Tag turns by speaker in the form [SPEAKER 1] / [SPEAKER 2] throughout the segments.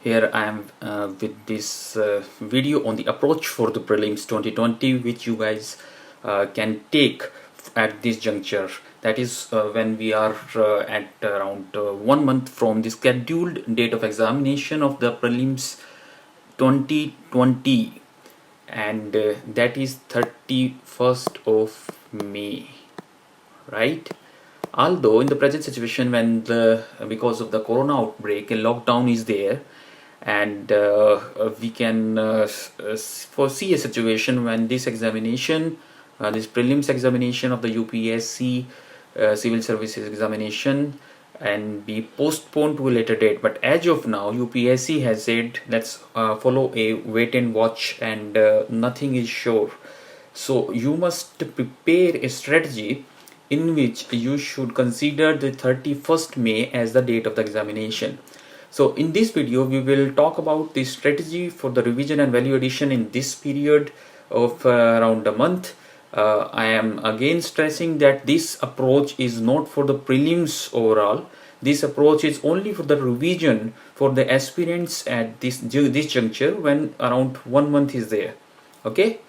[SPEAKER 1] Here I am with this video on the approach for the prelims 2020, which you guys can take at this juncture. That is when we are at around 1 month from the scheduled date of examination of the prelims 2020, and that is 31st of May, right? Although in the present situation, when the because of the corona outbreak, a lockdown is there, and we can foresee a situation when this examination, this prelims examination of the UPSC civil services examination, and be postponed to a later date. But as of now, UPSC has said let's follow a wait and watch, and nothing is sure. So you must prepare a strategy in which you should consider the 31st May as the date of the examination. So in this video, we will talk about the strategy for the revision and value addition in this period of around a month. I am again stressing that this approach is not for the prelims overall. This approach is only for the revision for the aspirants at this juncture when around 1 month is there. Okay,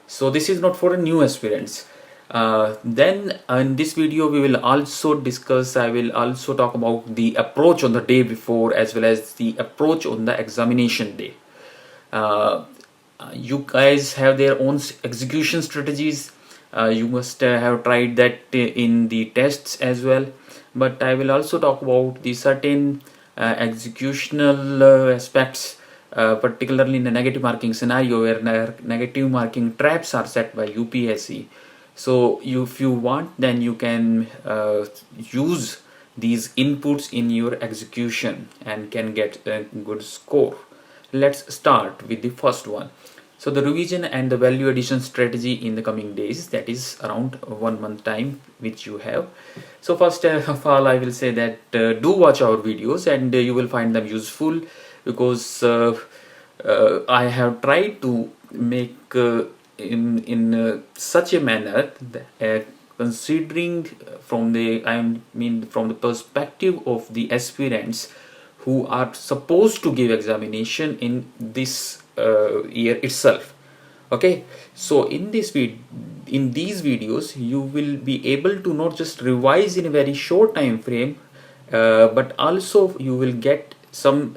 [SPEAKER 1] so this is not for new aspirants. Then in this video we will also discuss, I will also talk about the approach on the day before as well as the approach on the examination day. You guys have their own execution strategies. You must have tried that in the tests as well, but I will also talk about the certain executional aspects, particularly in the negative marking scenario where negative marking traps are set by UPSC. So if you want, then you can use these inputs in your execution and can get a good score. Let's start with the first one. So the revision and the value addition strategy in the coming days, that is around 1 month time which you have. So first of all, I will say that do watch our videos, and you will find them useful, because I have tried to make in such a manner that, considering from the from the perspective of the aspirants who are supposed to give examination in this year itself. Okay, so in these videos you will be able to not just revise in a very short time frame, but also you will get some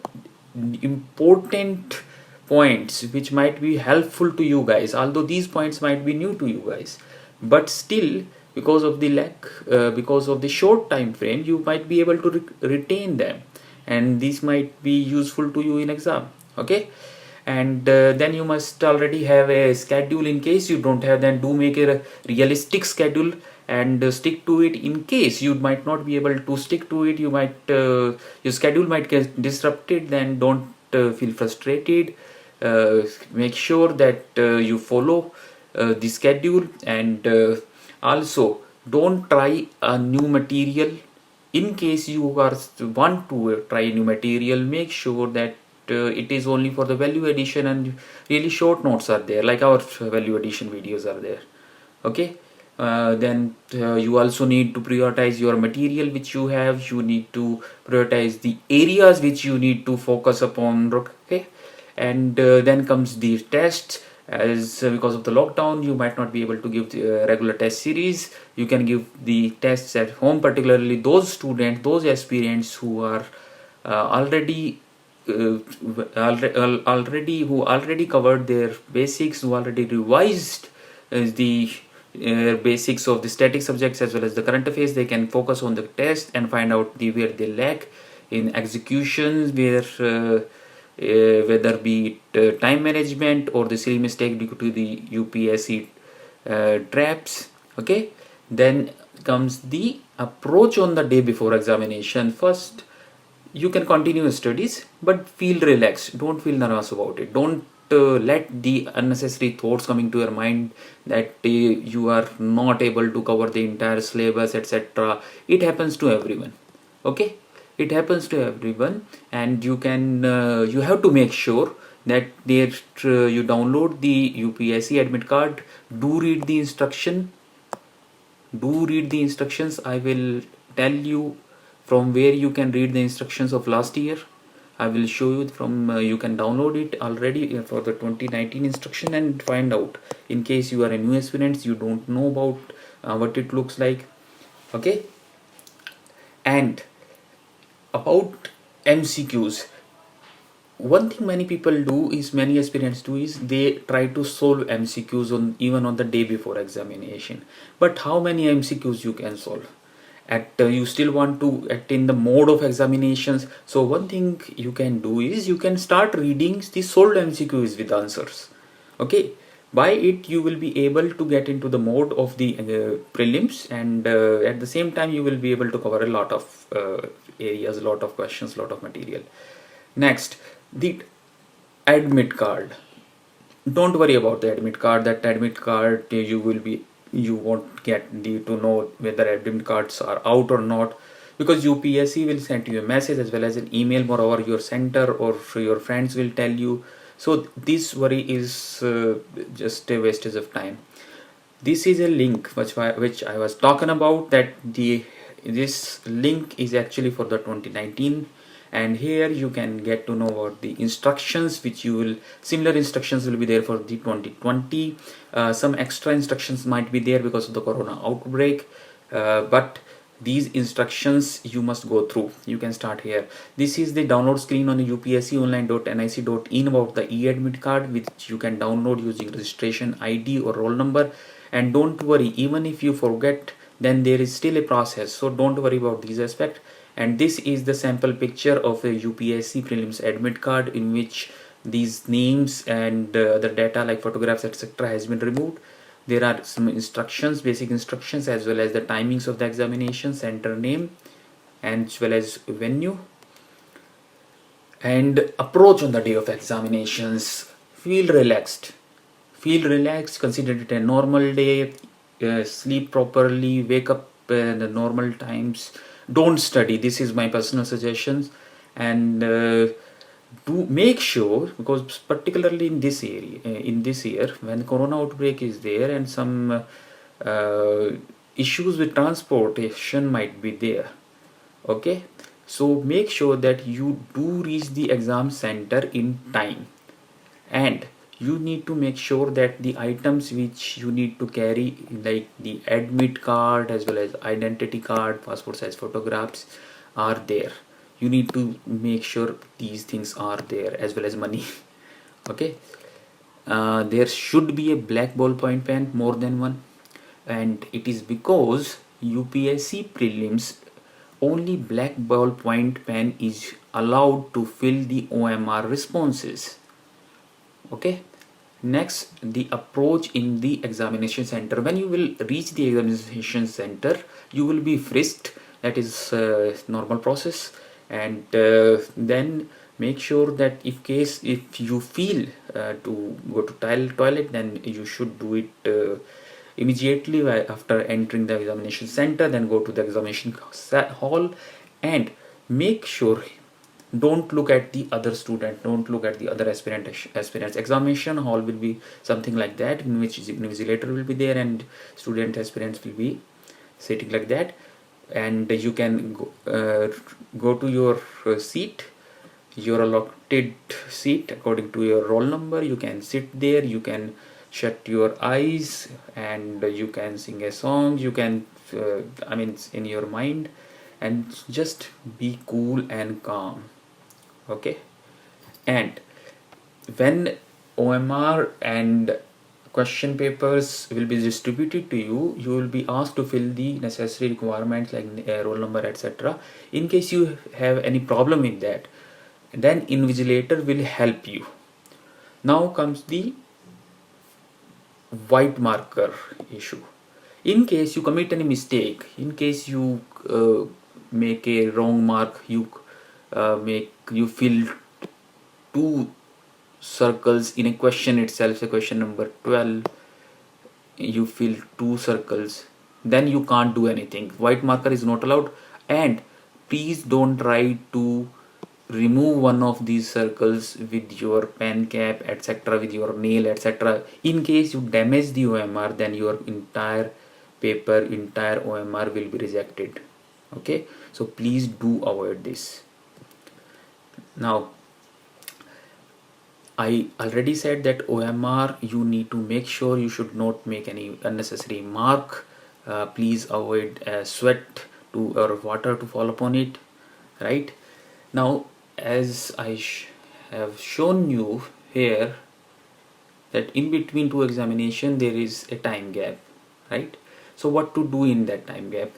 [SPEAKER 1] important points which might be helpful to you guys, although these points might be new to you guys, but still, because of the because of the short time frame, you might be able to retain them, and these might be useful to you in exam. Okay, and then you must already have a schedule. In case you don't have, then do make a realistic schedule and stick to it. In case you might not be able to stick to it, you might your schedule might get disrupted, then don't feel frustrated. Make sure that you follow the schedule, and also don't try a new material. In case you want to try new material, make sure that it is only for the value addition, and really short notes are there, like our value addition videos are there. Okay, then you also need to prioritize your material which you have. You need to prioritize the areas which you need to focus upon. Okay, and then comes the tests. As because of the lockdown, you might not be able to give the regular test series. You can give the tests at home, particularly those students, those aspirants who are already who already covered their basics, who already revised the basics of the static subjects as well as the current affairs. They can focus on the test and find out where they lack in executions, where whether be it time management or the silly mistake due to the UPSC traps. Okay, then comes the approach on the day before examination. First, you can continue studies, but feel relaxed. Don't feel nervous about it. Don't let the unnecessary thoughts coming to your mind that you are not able to cover the entire syllabus, etc. It happens to everyone. Okay, it happens to everyone, and you can you have to make sure that you download the UPSC admit card. Do read the instruction. Do read the instructions. I will tell you from where you can read the instructions of last year. I will show you from you can download it already for the 2019 instruction and find out. In case you are a new aspirant, you don't know about what it looks like. Okay, and about MCQs, one thing many people do is many aspirants do is they try to solve MCQs on even on the day before examination. But how many MCQs you can solve? At you still want to attain the mode of examinations. So one thing you can do is you can start reading the solved MCQs with answers. Okay, by it you will be able to get into the mode of the prelims, and at the same time you will be able to cover a lot of areas, a lot of questions, a lot of material. Next, the admit card. Don't worry about the admit card. That admit card you won't get to know whether admit cards are out or not, because UPSC will send you a message as well as an email. Moreover, your center or your friends will tell you. So this worry is just a wastage of time. This is a link which I was talking about, that this link is actually for the 2019, and here you can get to know about the instructions which you will similar instructions will be there for the 2020. Some extra instructions might be there because of the corona outbreak, but these instructions you must go through. You can start here. This is the download screen on the upsconline.nic.in about the e-admit card, which you can download using registration ID or roll number. And don't worry, even if you forget, then there is still a process, so don't worry about these aspects. And this is the sample picture of a UPSC prelims admit card, in which these names and other data like photographs etc has been removed. There are some instructions, basic instructions, as well as the timings of the examination, center name, and as well as venue. And approach on the day of examinations. Feel relaxed. Feel relaxed. Consider it a normal day. Sleep properly. Wake up in the normal times. Don't study. This is my personal suggestions. And do make sure, because particularly in this area, in this year, when corona outbreak is there and some issues with transportation might be there. Okay, so make sure that you do reach the exam center in time, and you need to make sure that the items which you need to carry, like the admit card as well as identity card, passport size photographs, are there. You need to make sure these things are there, as well as money. Okay, there should be a black ballpoint pen, more than one, and it is because UPSC prelims only black ballpoint pen is allowed to fill the OMR responses. Okay, next, the approach in the examination center. When you will reach the examination center, you will be frisked. That is normal process. And then make sure that if you feel to go to toilet, then you should do it immediately after entering the examination center. Then go to the examination hall, and make sure, don't look at the other student, don't look at the other aspirants. Examination hall will be something like that, in which invigilator will be there and student aspirants will be sitting like that. And you can go to your seat, your allotted seat according to your roll number. You can sit there, you can shut your eyes, and you can sing a song. You can in your mind, and just be cool and calm. Okay, and when OMR and question papers will be distributed to you, you will be asked to fill the necessary requirements like roll number etc. In case you have any problem with that, then invigilator will help you. Now comes the white marker issue. In case you commit any mistake, in case you make a wrong mark, you fill two circles in a question itself, a question number 12, you fill two circles, then you can't do anything. White marker is not allowed. And please don't try to remove one of these circles with your pen cap etc, with your nail etc. In case you damage the OMR, then your entire paper, entire OMR will be rejected. Okay, so please do avoid this. Now, I already said that OMR, you need to make sure you should not make any unnecessary mark. Please avoid sweat to or water to fall upon it, right? Now, as I have shown you here, that in between two examination there is a time gap, right? So what to do in that time gap?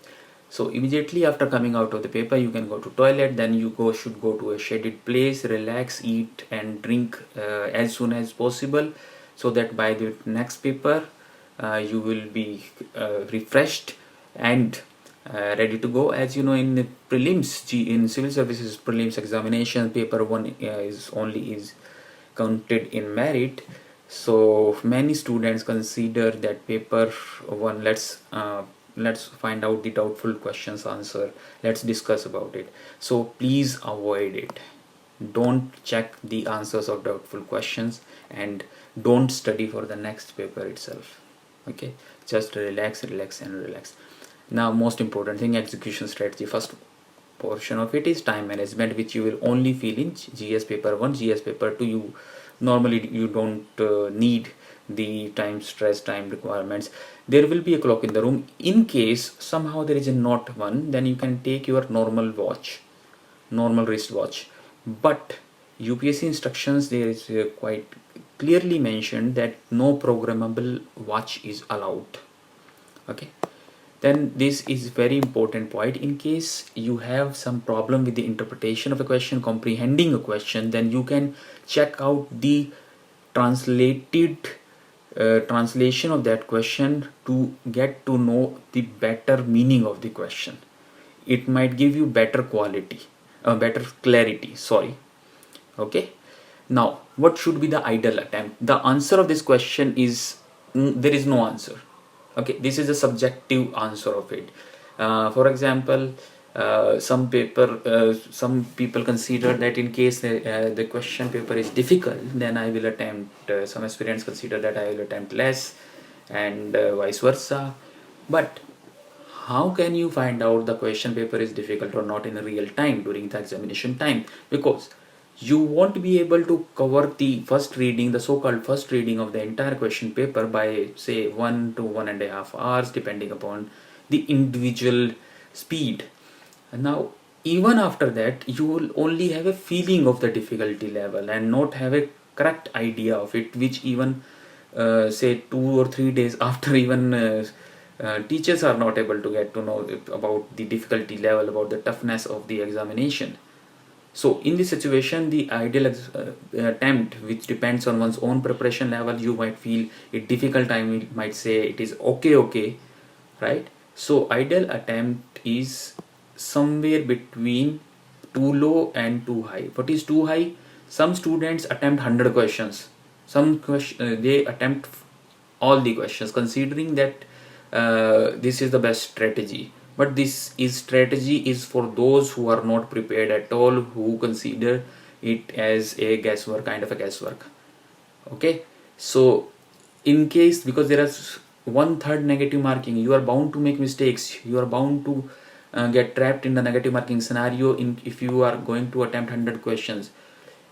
[SPEAKER 1] So immediately after coming out of the paper, you can go to toilet, then you should go to a shaded place, relax, eat and drink as soon as possible, so that by the next paper you will be refreshed and ready to go. As you know, in the prelims, in civil services prelims examination, paper 1 is counted in merit. So many students consider that paper 1, let's find out the doubtful questions answer, let's discuss about it. So please avoid it. Don't check the answers of doubtful questions and don't study for the next paper itself. Okay, just relax and relax. Now, most important thing, execution strategy. First portion of it is time management, which you will only feel in GS paper 1. GS paper 2, you normally you don't need the time stress, time requirements. There will be a clock in the room. In case somehow there is a not one, then you can take your normal watch, normal wristwatch. But UPSC instructions, there is quite clearly mentioned that no programmable watch is allowed. Okay, then this is very important point. In case you have some problem with the interpretation of a question, comprehending a question, then you can check out the translated translation of that question to get to know the better meaning of the question. It might give you better quality, better clarity, sorry. Okay, now what should be the ideal attempt? The answer of this question is there is no answer. Okay, this is a subjective answer of it. For example, some people consider that in case the question paper is difficult, then I will attempt, some aspirants consider that I will attempt less, and vice versa. But how can you find out the question paper is difficult or not in real time during the examination time? Because you won't be able to cover the first reading, the so-called first reading of the entire question paper by say 1 to 1.5 hours, depending upon the individual speed. And now, even after that, you will only have a feeling of the difficulty level and not have a correct idea of it, which even say 2 or 3 days after, even teachers are not able to get to know about the difficulty level, about the toughness of the examination. So in this situation, the ideal attempt, which depends on one's own preparation level, you might feel it difficult, I might say it is okay, right? So ideal attempt is somewhere between too low and too high. What is too high? Some students attempt 100 questions. Some they attempt all the questions, considering that this is the best strategy. But this is strategy is for those who are not prepared at all, who consider it as a guesswork, kind of a guesswork. Okay, so in case, because there is 1/3 negative marking, you are bound to make mistakes, you are bound to get trapped in the negative marking scenario if you are going to attempt 100 questions.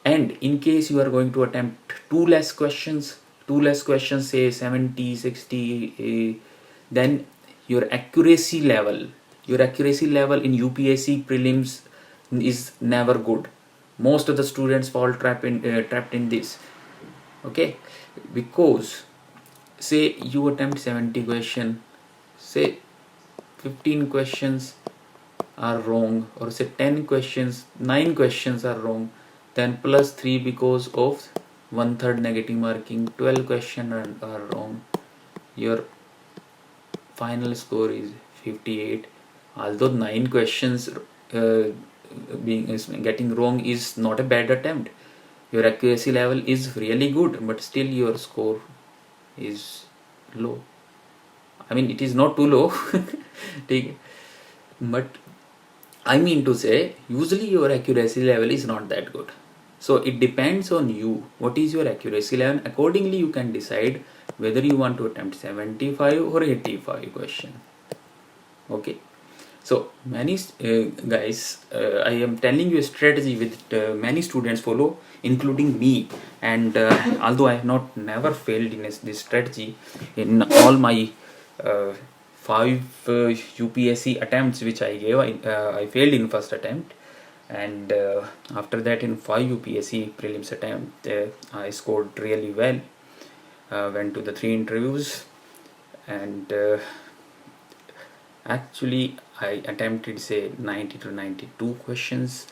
[SPEAKER 1] And in case you are going to attempt two less questions, say 70, 60, then your accuracy level in UPSC prelims is never good. Most of the students fall trapped in this. Okay, because say you attempt 70 question, say 15 questions are wrong, or say 10 questions, 9 questions are wrong, then plus 3 because of 1/3 negative marking, 12 questions are wrong, your final score is 58. Although 9 questions getting wrong is not a bad attempt, your accuracy level is really good, but still your score is low. I mean, it is not too low, but I mean to say, usually your accuracy level is not that good. So it depends on you. What is your accuracy level? Accordingly, you can decide whether you want to attempt 75 or 85 question. Okay. So many guys, I am telling you a strategy with many students follow, including me. And although I have not never failed in this strategy, in all my uh, five UPSC attempts which I gave, I failed in first attempt, and after that in five UPSC prelims attempt, I scored really well. Went to the 3 interviews, and actually I attempted say 90 to 92 questions.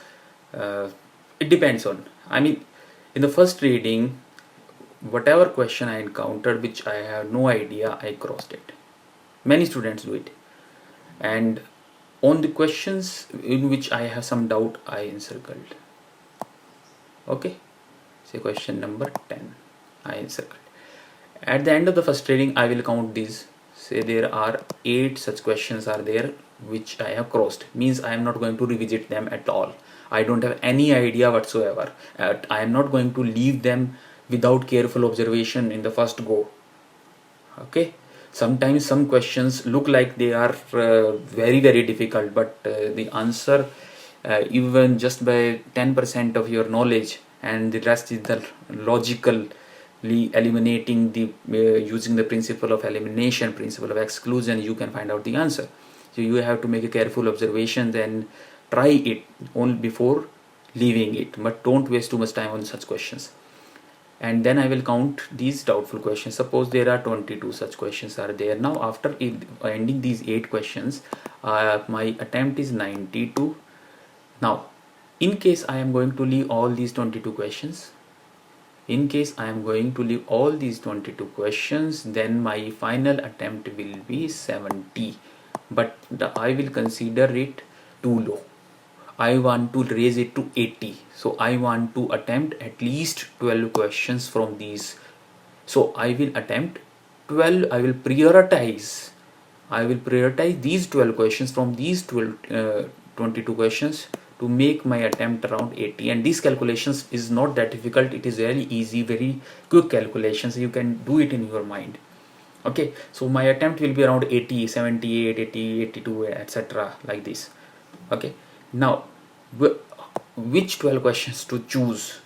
[SPEAKER 1] It depends on, I mean, in the first reading, whatever question I encountered which I have no idea, I crossed it. Many students do it. And on the questions in which I have some doubt, I encircled. Okay, say question number 10, I encircled. At the end of the first reading, I will count these. Say there are 8 such questions are there which I have crossed. Means I am not going to revisit them at all. I don't have any idea whatsoever. I am not going to leave them without careful observation in the first go. Okay. Sometimes some questions look like they are very difficult, but the answer, even just by 10% of your knowledge, and the rest is the logical eliminating the using the principle of elimination, principle of exclusion, you can find out the answer. So you have to make a careful observation, then try it only before leaving it, but don't waste too much time on such questions. And then I will count these doubtful questions. Suppose there are 22 such questions are there. Now after ending these 8 questions, my attempt is 92. Now in case I am going to leave all these 22 questions, in case I am going to leave all these 22 questions, then my final attempt will be 70, but I will consider it too low. I want to raise it to 80. So I want to attempt at least 12 questions from these. So I will attempt 12. I will prioritize these 12 questions from these 22 questions to make my attempt around 80. And these calculations is not that difficult. It is very easy, very quick calculations. You can do it in your mind. Okay, so my attempt will be around 80, 78, 80, 82, etc. like this. Okay, now which 12 questions to choose,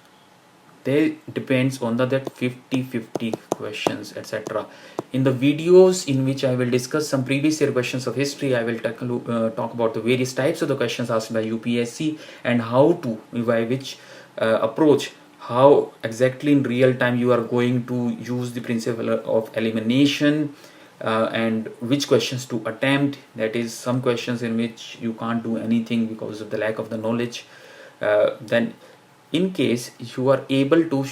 [SPEAKER 1] they depends on that 50 questions, etc. In the videos in which I will discuss some previous year questions of history, I will talk about the various types of the questions asked by UPSC and how to, by which approach, how exactly in real time you are going to use the principle of elimination, and which questions to attempt. That is, some questions in which you can't do anything because of the lack of the knowledge. Then in case you are able to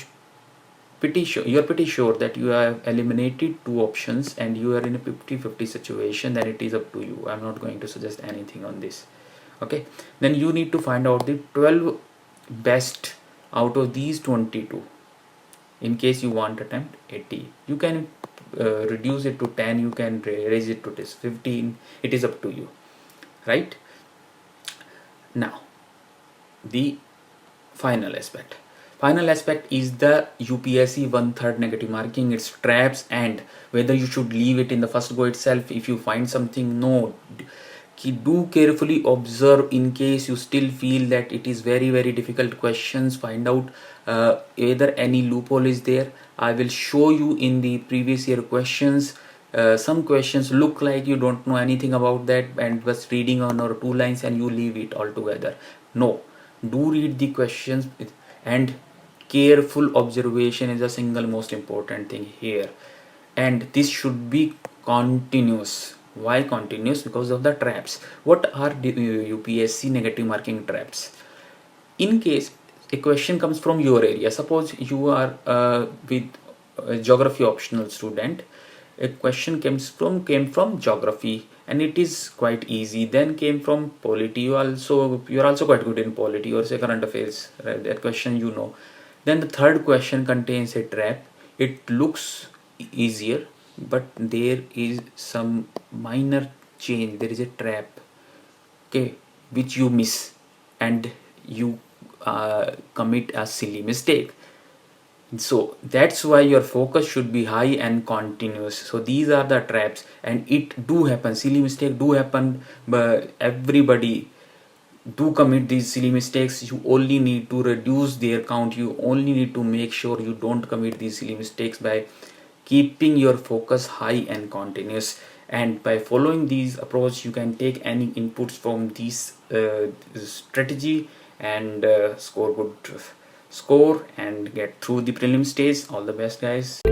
[SPEAKER 1] you are pretty sure that you have eliminated 2 options and you are in a 50-50 situation, then it is up to you. I'm not going to suggest anything on this. Okay, then you need to find out the 12 best out of these 22. In case you want attempt 80, you can reduce it to 10, you can raise it to 15. It is up to you, right? Now the final aspect is the UPSC 1/3 negative marking, its traps, and whether you should leave it in the first go itself. If you find something, no, do carefully observe. In case you still feel that it is very difficult questions, find out whether any loophole is there. I will show you in the previous year questions. Some questions look like you don't know anything about that and just reading 1 or 2 lines and you leave it altogether. No, do read the questions, and careful observation is the single most important thing here. And this should be continuous. Why continuous? Because of the traps. What are the UPSC negative marking traps? In case a question comes from your area, suppose you are with a geography optional student, a question came from geography and it is quite easy. Then came from polity, you are also quite good in polity or say current affairs, right? That question you know. Then the third question contains a trap. It looks easier, but there is some minor change. There is a trap, okay, which you miss and you commit a silly mistake. So that's why your focus should be high and continuous. So these are the traps, and it do happen, silly mistake do happen, but everybody do commit these silly mistakes. You only need to reduce their count, you only need to make sure you don't commit these silly mistakes by keeping your focus high and continuous. And by following these approach, you can take any inputs from these strategy and score good score and get through the prelim stage. All the best, guys.